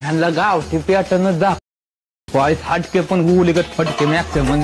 ह्यांना गावठी पॅटर्न दाखवायच हटके पण गुलिगत फटके मॅक्सिमम.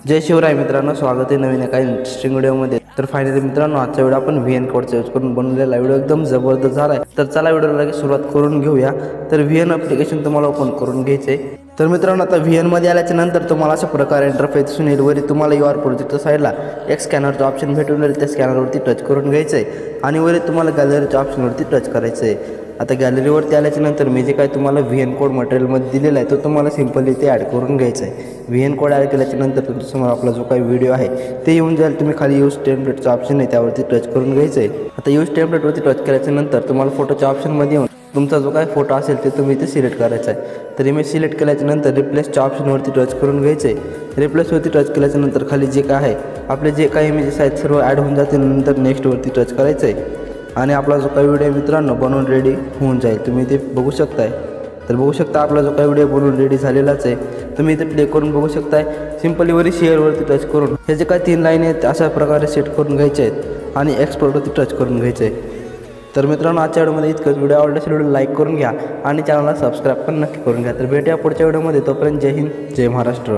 जय शिवराय मित्रांनो, स्वागत आहे नवीन एका इंटरेस्टिंग व्हिडिओमध्ये. तर फायनली मित्रांनो, आजचा व्हिडिओ आपण VN कोडचा यूज करून बनवलेला व्हिडिओ एकदम जबरदस्त झाला आहे. तर चला व्हिडिओला सुरुवात करून घेऊया. तर VN ॲप्लिकेशन तुम्हाला ओपन करून घ्यायचे. तर मित्रांनो, आता VN मध्ये आल्याच्या नंतर तुम्हाला अशा प्रकारे इंटरफेस दिसून येईल. वरी तुम्हाला UR प्रोजेक्टच्या साईडला एक स्कॅनरचा ऑप्शन भेटून जाईल. त्या स्कॅनरवरती टच करून घ्यायचं आहे आणि वरी तुम्हाला गॅलरीच्या ऑप्शनवरती टच करायचं आहे. आता गॅलरीवरती आल्याच्या नंतर मी जे काय तुम्हाला VN कोड मटेरियलमध्ये दिलेला आहे तो तुम्हाला सिंपली ते ॲड करून घ्यायचा आहे. VN कोड ॲड केल्याच्या नंतर तुमच्यासमोर आपला जो काही व्हिडिओ आहे ते येऊन जाईल. तुम्ही खाली यूज टेम्पलेटचा ऑप्शन आहे त्यावरती टच करून घ्यायचं आहे. आता यूज टेम्पलेटवरती टच केल्याच्या नंतर तुम्हाला फोटोच्या ऑप्शनमध्ये येऊन तुमचा जो काय फोटो असेल ते तुम्ही इथे सिलेक्ट करायचा आहे. तर इमेज सिलेक्ट केल्याच्या नंतर रिप्लेसच्या ऑप्शनवरती टच करून घ्यायचं आहे. रिप्लेसवरती टच केल्याच्या नंतर खाली जे काय आहे आपले जे काही इमेजेस आहेत सर्व ॲड होऊन जातील. नंतर नेक्स्टवरती टच करायचं आहे आणि आपला जो काही व्हिडिओ मित्रांनो बनवून रेडी होऊन जाईल. तुम्ही ते बघू शकताय. तर बघू शकता आपला जो काही व्हिडिओ बनवून रेडी झालेलाच आहे. तुम्ही इथे प्ले करून बघू शकताय. सिंपली वरी शेअरवरती टच करून हे जे काही 3 लाईन आहेत अशा प्रकारे सेट करून घ्यायचे आहेत आणि एक्सपोर्टवरती टच करून घ्यायचे आहे. तर मित्रांनो, आजच्या व्हिडिओमध्ये इतकंच. व्हिडिओ आवडल्यास व्हिडिओ लाईक करून घ्या आणि चॅनलला सबस्क्राईब पण नक्की करून घ्या. तर भेटूया पुढच्या व्हिडिओमध्ये. तोपर्यंत जय हिंद, जय महाराष्ट्र.